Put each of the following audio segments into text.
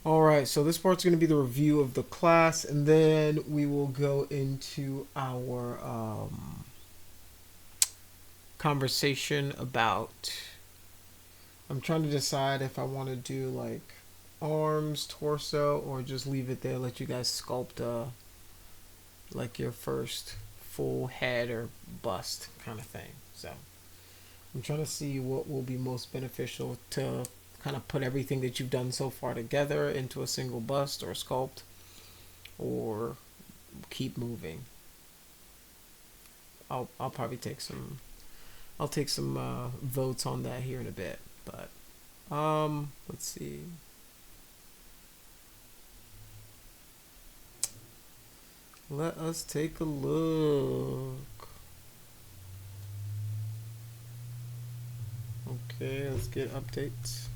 All right, so this part's going to be the review of the class, and then we will go into our conversation about. I'm trying to decide if I want to do like arms, torso, or just leave it there, let you guys sculpt like your first full head or bust kind of thing. So I'm trying to see what will be most beneficial to kind of put everything that you've done so far together into a single bust or sculpt, or keep moving. I'll probably take some. I'll take some votes on that here in a bit. But let's see. Let us take a look. Okay, let's get updates.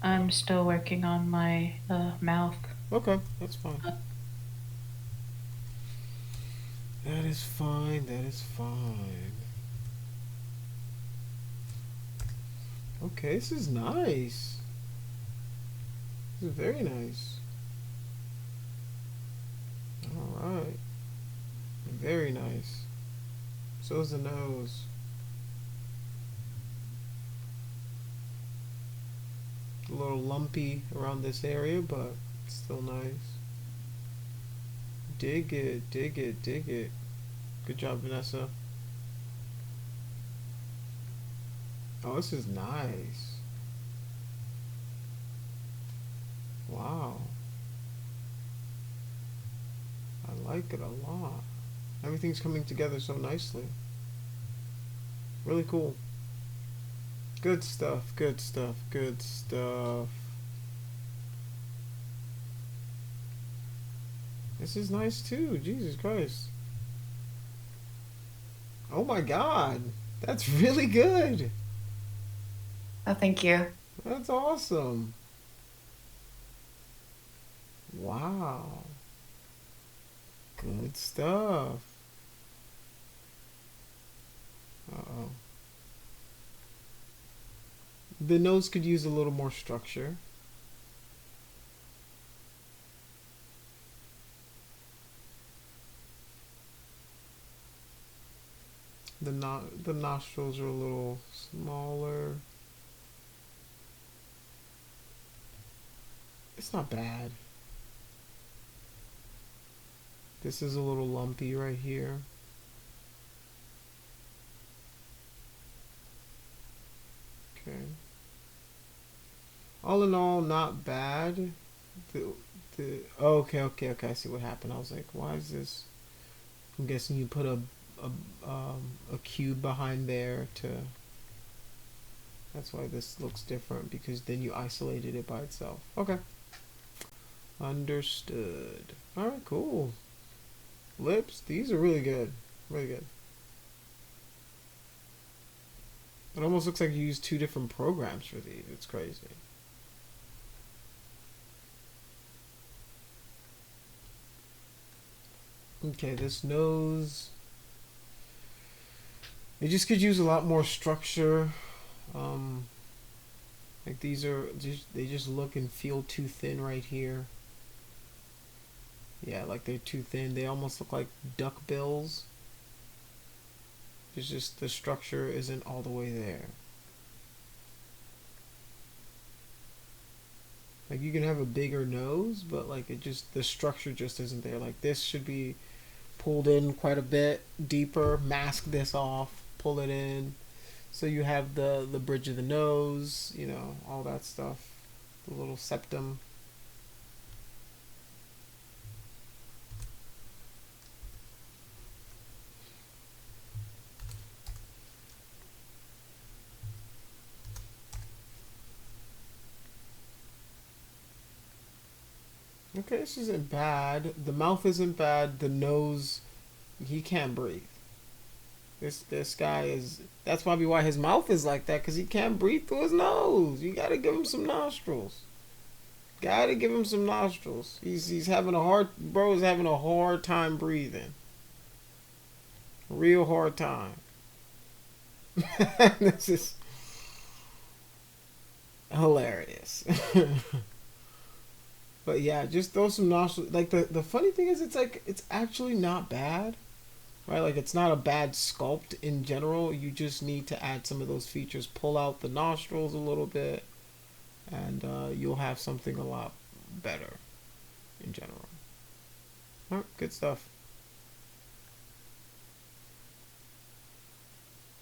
I'm still working on my mouth. Okay, that's fine. Uh, That is fine. That is fine. Okay, this is nice. This is very nice. All right, very nice. So is the nose. A little lumpy around this area, but still nice. Dig it, dig it, dig it. Good job, Vanessa. Oh, this is nice. Wow, I like it a lot. Everything's coming together so nicely. Really cool. Good stuff, good stuff, good stuff. This is nice too. Jesus Christ. Oh my god. That's really good. oh, thank you. That's awesome. Wow. Good stuff. Uh-oh. The nose could use a little more structure. The nostrils are a little smaller. It's not bad. This is a little lumpy right here. Okay. All in all, not bad. The okay. I see what happened. I was like, why is this? I'm guessing you put a cube behind there to. That's why this looks different, because then you isolated it by itself. Okay, understood. All right, cool. Lips. These are really good. Really good. It almost looks like you used two different programs for these. It's crazy. Okay, this nose. It just could use a lot more structure. Um, like these are just they just look and feel too thin right here. Yeah, like they're too thin. They almost look like duck bills. It's just the structure isn't all the way there. Like you can have a bigger nose, but like it just the structure just isn't there. Like this should be pulled in quite a bit deeper. Mask this off, pull it in, so you have the bridge of the nose. All that stuff. The little septum. Okay, this isn't bad. The mouth isn't bad. The nose, he can't breathe. This guy is. That's probably why his mouth is like that, because he can't breathe through his nose. You gotta give him some nostrils. Gotta give him some nostrils. He's having a hard bro is having a hard time breathing. Real hard time. This is hilarious. But yeah, just throw some nostrils. Like the funny thing is, it's like it's actually not bad, right? Like it's not a bad sculpt in general. You just need to add some of those features. Pull out the nostrils a little bit, and you'll have something a lot better in general. All right, good stuff.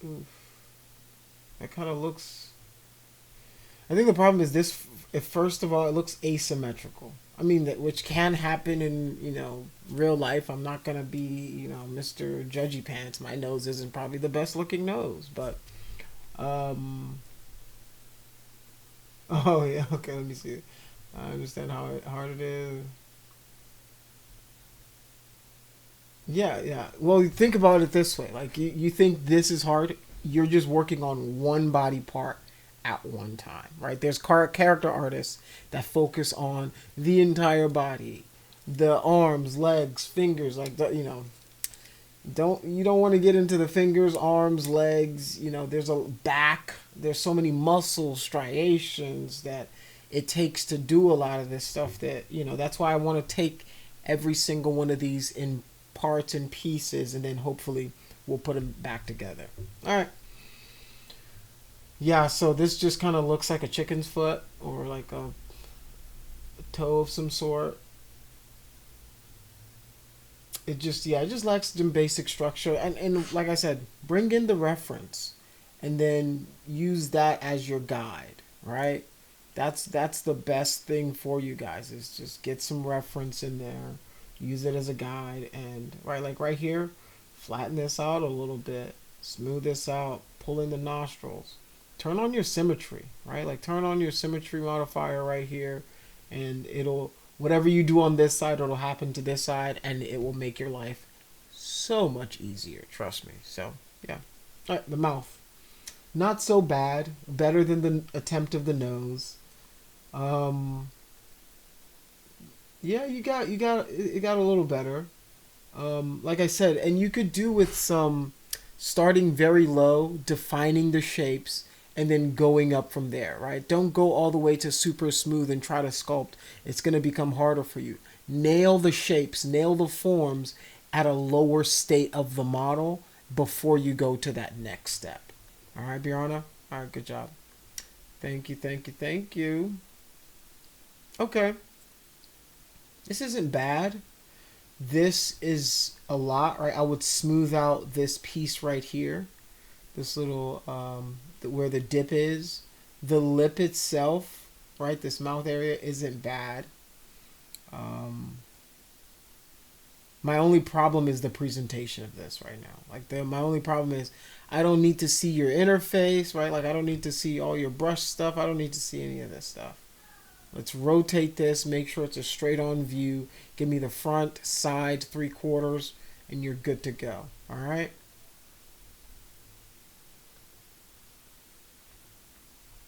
Oof. That kind of looks. I think the problem is this. If first of all, it looks asymmetrical. I mean that which can happen in real life. I'm not gonna be Mr. Judgy Pants. My nose isn't probably the best looking nose, but um. Oh yeah. Okay. Let me see. I understand how hard it is. Yeah, yeah. Well, you think about it this way. Like you think this is hard. You're just working on one body part at one time, right? There's character artists that focus on the entire body, the arms, legs, fingers, like you don't want to get into the fingers, arms, legs, there's a back, there's so many muscle striations that it takes to do a lot of this stuff that, that's why I want to take every single one of these in parts and pieces and then hopefully we'll put them back together. All right. Yeah, so this just kind of looks like a chicken's foot or like a toe of some sort. It just lacks some basic structure and like I said, bring in the reference and then use that as your guide, right? That's the best thing for you guys is just get some reference in there, use it as a guide and right like right here, flatten this out a little bit, smooth this out, pull in the nostrils. Turn on your symmetry, right? Like turn on your symmetry modifier right here and it'll whatever you do on this side it'll happen to this side and it will make your life so much easier, trust me. So yeah. All right, the mouth, not so bad, better than the attempt of the nose. um yeah, you got it got a little better. Like I said, and you could do with some starting very low, defining the shapes, and then going up from there, right? Don't go all the way to super smooth and try to sculpt. It's going to become harder for you. Nail the shapes, nail the forms at a lower state of the model before you go to that next step. All right, Brianna? All right, good job. Thank you, thank you, thank you. Okay, this isn't bad. This is a lot, right? I would smooth out this piece right here, this little where the dip is. The lip itself, right? This mouth area isn't bad. Um, my only problem is the presentation of this right now. Like my only problem is I don't need to see your interface, right? Like I don't need to see all your brush stuff. I don't need to see any of this stuff. Let's rotate this, make sure it's a straight on view. Give me the front, side, three quarters, and you're good to go. All right?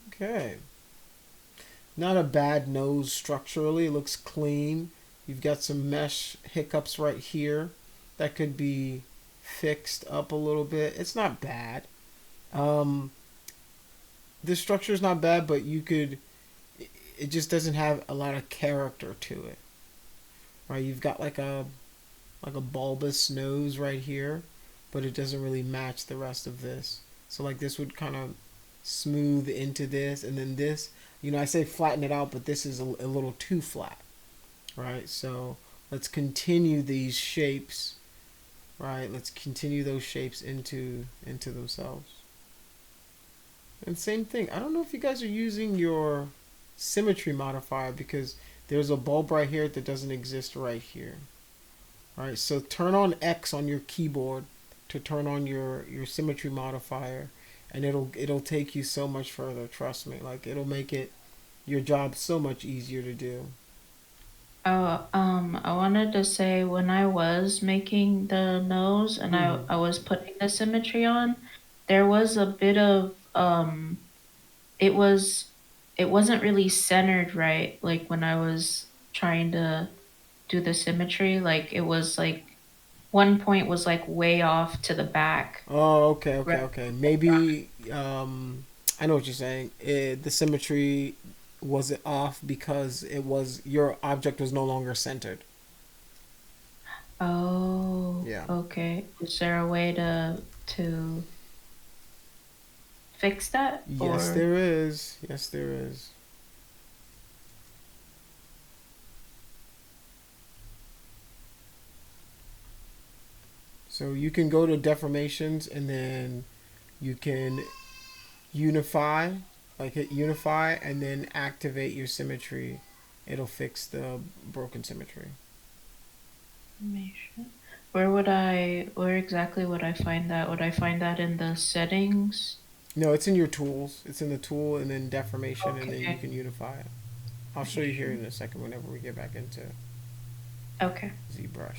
Okay. Not a bad nose structurally. It looks clean. You've got some mesh hiccups right here that could be fixed up a little bit. It's not bad. Um, this structure is not bad, but you could. It just doesn't have a lot of character to it, right? You've got like a bulbous nose right here, but it doesn't really match the rest of this. So like this would kind of smooth into this, and then this, I say flatten it out, but this is a little too flat, right? So let's continue these shapes, right? Let's continue those shapes into themselves. And same thing. I don't know if you guys are using your symmetry modifier because there's a bulb right here that doesn't exist right here. All right, so turn on X on your keyboard to turn on your symmetry modifier, and it'll take you so much further. Trust me, like it'll make it your job so much easier to do. Oh, I wanted to say when I was making the nose and I, Hmm. I was putting the symmetry on, there was a bit of it was it wasn't really centered right, like when I was trying to do the symmetry. Like it was like one point was like way off to the back. Oh, okay, Right. okay, okay. Maybe I know what you're saying. The symmetry was it off because it was your object was no longer centered. Oh, Yeah. okay. Is there a way to fix that Yes, or there is. Yes, there is. So you can go to deformations and then you can unify, like hit unify and then activate your symmetry. It'll fix the broken symmetry. information? Where exactly would I find that? Would I find that in the settings? No, it's in your tools. It's in the tool and then deformation and then you Okay. can unify it. I'll show you here in a second whenever we get back into Okay. ZBrush.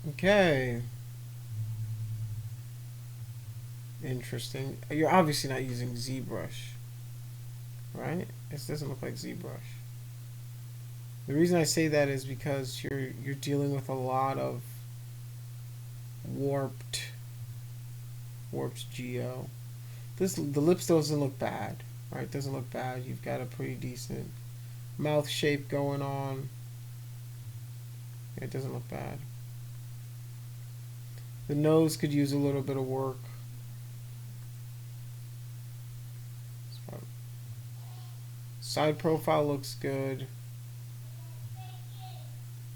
Okay. Interesting. You're obviously not using ZBrush, right? This doesn't look like ZBrush. The reason I say that is because you're dealing with a lot of warped warped geo. This the lips doesn't look bad, right? Doesn't look bad. You've got a pretty decent mouth shape going on. It doesn't look bad. The nose could use a little bit of work. Side profile looks good.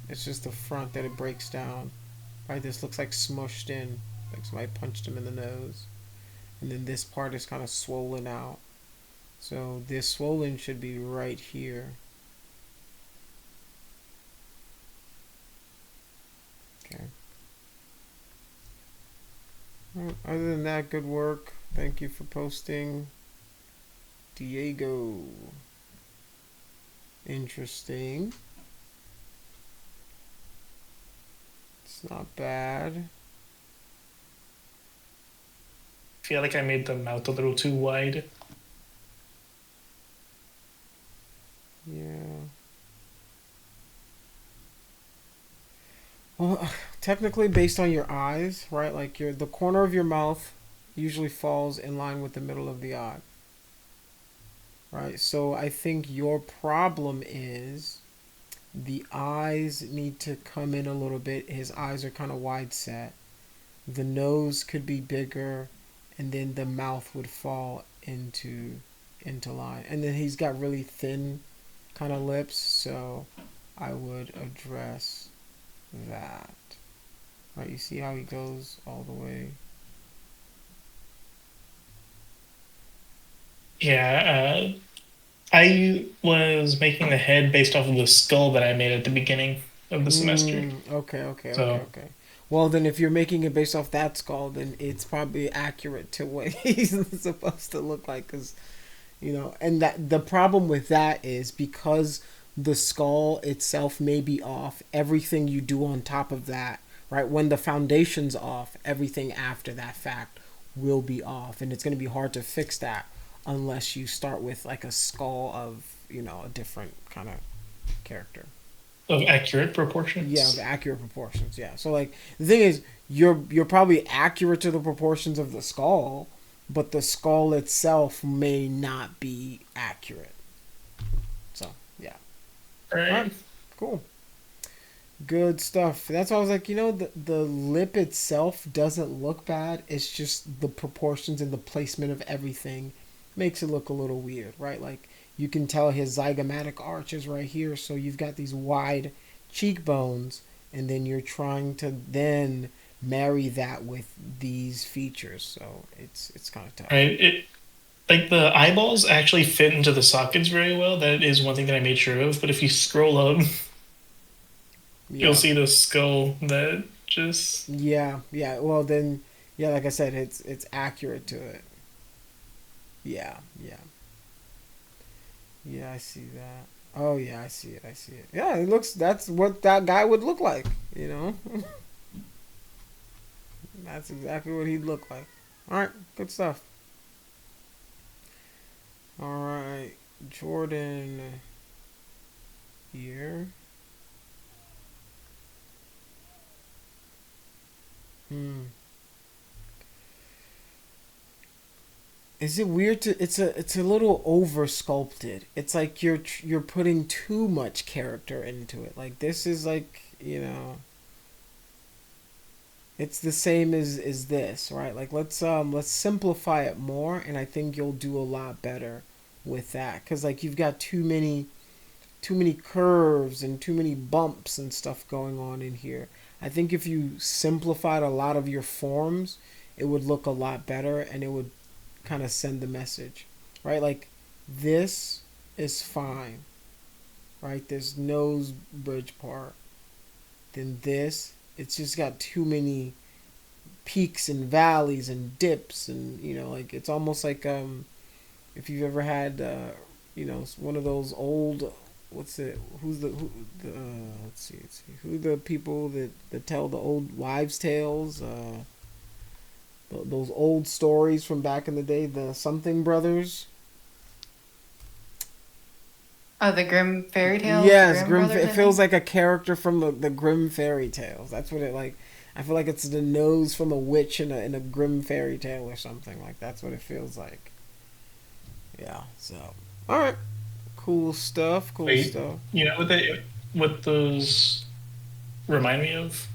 It's just the front that it breaks down. Right, this looks like smushed in, like somebody punched him in the nose. And then this part is kind of swollen out. So this swollen should be right here. Okay. Well, other than that, good work. Thank you for posting. Diego. Interesting. It's not bad. Feel like I made the mouth a little too wide. Yeah. Well, technically, based on your eyes, right? Like the corner of your mouth usually falls in line with the middle of the eye, right? So I think your problem is the eyes need to come in a little bit. His eyes are kind of wide set. The nose could be bigger, and then the mouth would fall into line. And then he's got really thin kind of lips, so I would address that. Right, you see how he goes all the way. Yeah, I was making the head based off of the skull that I made at the beginning of the semester. Okay, okay, okay, So, okay. Well, then if you're making it based off that skull, then it's probably accurate to what he's supposed to look like. Because, and that the problem with that is because the skull itself may be off, everything you do on top of that, right? When the foundation's off, everything after that fact will be off. And it's going to be hard to fix that unless you start with like a skull of, a different kind of character. of accurate Yeah, of proportions. accurate proportions. Yeah. So like the thing is, you're probably accurate to the proportions of the skull, but the skull itself may not be accurate. So yeah. All right. Right. Cool. Good stuff. That's why I was like, the lip itself doesn't look bad. It's just the proportions and the placement of everything makes it look a little weird, right? Like you can tell his zygomatic arch is right here, so you've got these wide cheekbones, and then you're trying to then marry that with these features. So it's kind of tough. Right. It like the eyeballs actually fit into the sockets very well. That is one thing that I made sure of. But if you scroll up, you'll Yeah. see the skull that just Yeah, yeah. Well, then, yeah, like I said, it's accurate to it. Yeah, yeah. Yeah, I see that. Oh yeah, I see it. I see it. Yeah, it looks. That's what that guy would look like. You know, that's exactly what he'd look like. All right, good stuff. All right, Jordan here. Hmm. Is it weird to? It's a little over sculpted. It's like you're putting too much character into it. Like this is like it's the same as this, right? Like let's simplify it more, and I think you'll do a lot better with that. Cause like you've got too many curves and too many bumps and stuff going on in here. I think if you simplified a lot of your forms, it would look a lot better and it would kind of send the message, right? Like this is fine, right? This nose bridge part. Then this, it's just got too many peaks and valleys and dips and like it's almost like if you've ever had one of those old what's it who's the let's see who the people that tell the old wives tales those old stories from back in the day, the something brothers. Oh, the Grimm fairy tales, the Yes, Grimm Grimm. brothers, It I feels think. like a character from the Grimm fairy tales. That's what it like. I feel like it's the nose from a witch in a Grimm fairy tale or something like. That's what it feels like. Yeah. So, all right, cool stuff. Cool Wait, stuff. you know what those remind me of?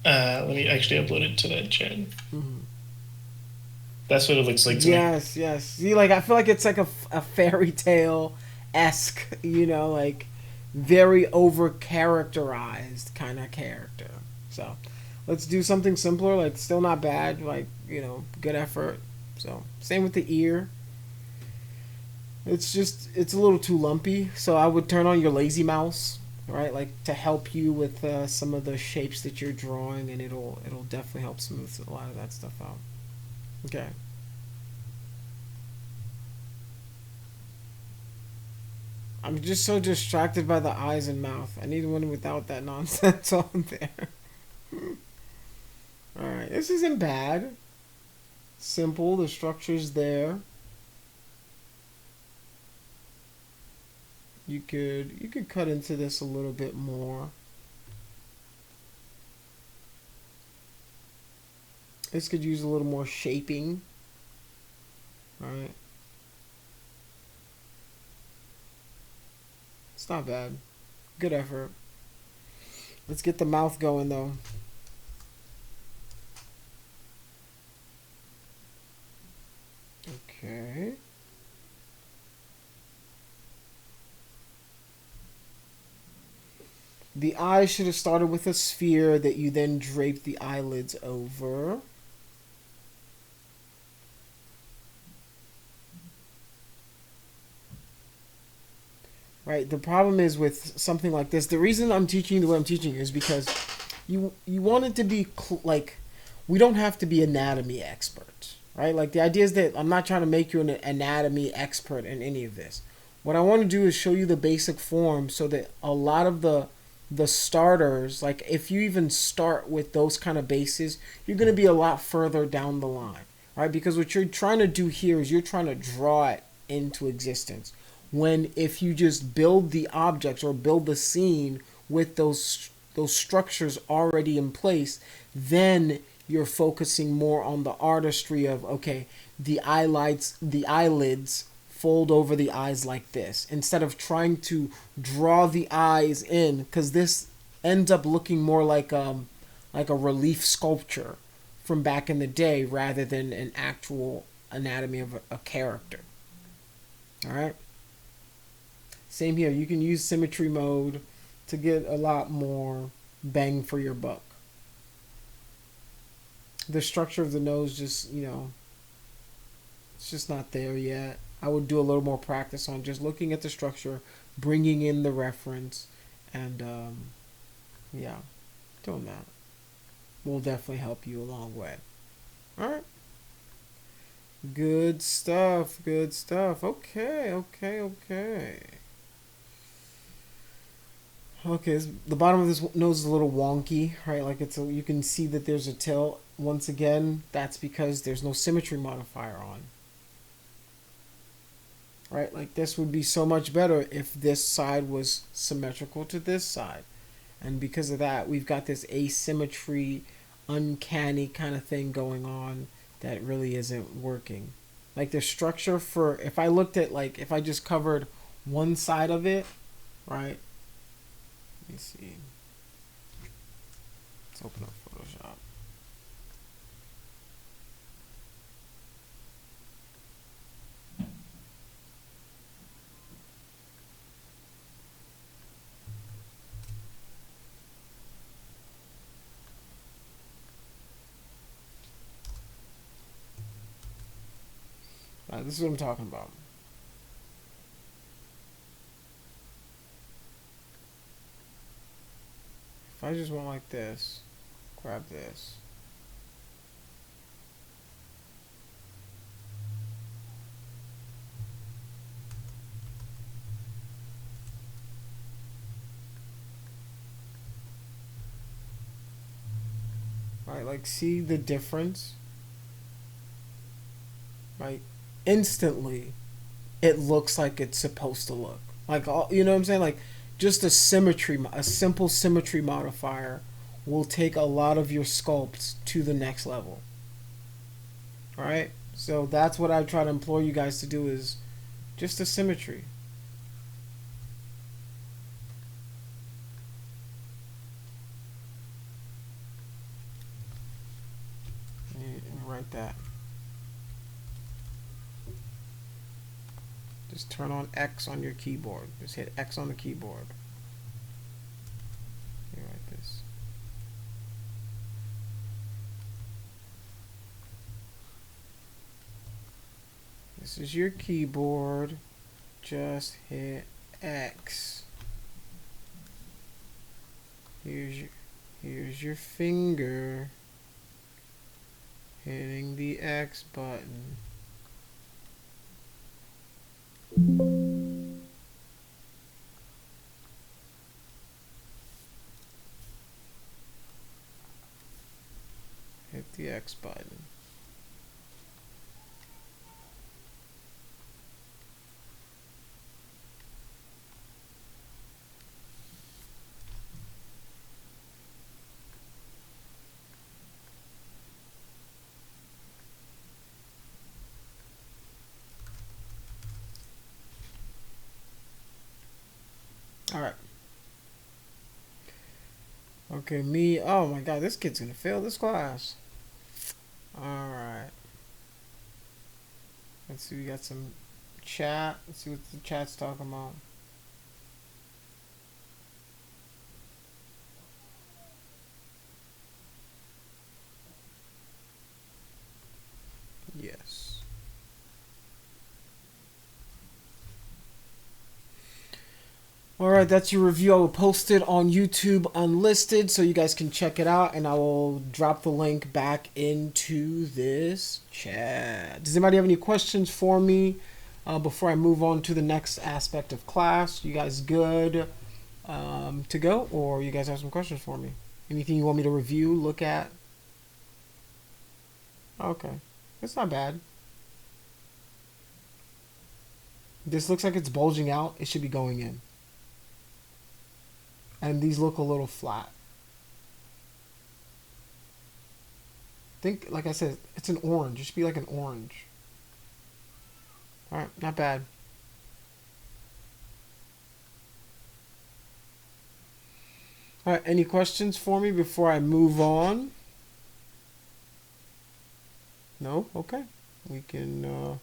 Let me actually upload it to that chat. Hmm. That's what it looks like to me. Yes, yes. See, like I feel like it's like a fairy tale esque. Like very over characterized kind of character. So, let's do something simpler. Like still not bad. Like good effort. So same with the ear. It's a little too lumpy, so I would turn on your lazy mouse, right? Like to help you with some of the shapes that you're drawing, and it'll definitely help smooth a lot of that stuff out. Okay. I'm just so distracted by the eyes and mouth. I need one without that nonsense on there. All right, this isn't bad. Simple. The structure's there. You could cut into this a little bit more. This could use a little more shaping, right? It's not bad. Good effort. Let's get the mouth going though. Okay. The eye should have started with a sphere that you then draped the eyelids over. Right. The problem is with something like this. The reason I'm teaching the way I'm teaching is because you want it to be like we don't have to be anatomy experts, right? Like the idea is that I'm not trying to make you an anatomy expert in any of this. What I want to do is show you the basic form so that a lot of the starters, like if you even start with those kind of bases, you're going to be a lot further down the line, right? Because what you're trying to do here is you're trying to draw it into existence. When if you just build the objects or build the scene with those structures already in place, then you're focusing more on the artistry of okay, the eyelids fold over the eyes like this instead of trying to draw the eyes in because this ends up looking more like a relief sculpture from back in the day rather than an actual anatomy of a character. All right. Same here. You can use symmetry mode to get a lot more bang for your buck. The structure of the nose just, it's just not there yet. I would do a little more practice on just looking at the structure, bringing in the reference, and yeah, doing that will definitely help you a long way. All right. Good stuff. Good stuff. Okay. Okay. Okay. Okay, the bottom of this nose is a little wonky, right? Like you can see that there's a tilt. Once again, that's because there's no symmetry modifier on. Right? Like this would be so much better if this side was symmetrical to this side. And because of that, we've got this asymmetry, uncanny kind of thing going on that really isn't working. Like the structure for, if I looked at, like, if I just covered one side of it, right? Let me see. Let's open up Photoshop. This is what I'm talking about. If I just went like this, grab this. Right, like see the difference? Right? Instantly, it looks like it's supposed to look. Like, you know what I'm saying? Like, just a simple symmetry modifier will take a lot of your sculpts to the next level. Alright? So that's what I try to implore you guys to do, is just a symmetry. Write that. Just turn on X on your keyboard. Just hit X on the keyboard. Here, write this. This is your keyboard. Just hit X. Here's your finger hitting the X button. Hit the X button. Alright. Okay, me. Oh my god, this kid's gonna fail this class. Alright. Let's see, we got some chat. Let's see what the chat's talking about. Yes. Alright, that's your review. I will post it on YouTube unlisted so you guys can check it out, and I will drop the link back into this chat. Does anybody have any questions for me before I move on to the next aspect of class? You guys good to go, or you guys have some questions for me? Anything you want me to review, look at? Okay, it's not bad. This looks like it's bulging out. It should be going in. And these look a little flat. Think, like I said, it's an orange. It should be like an orange. Alright, not bad. Alright, any questions for me before I move on? No? Okay. We can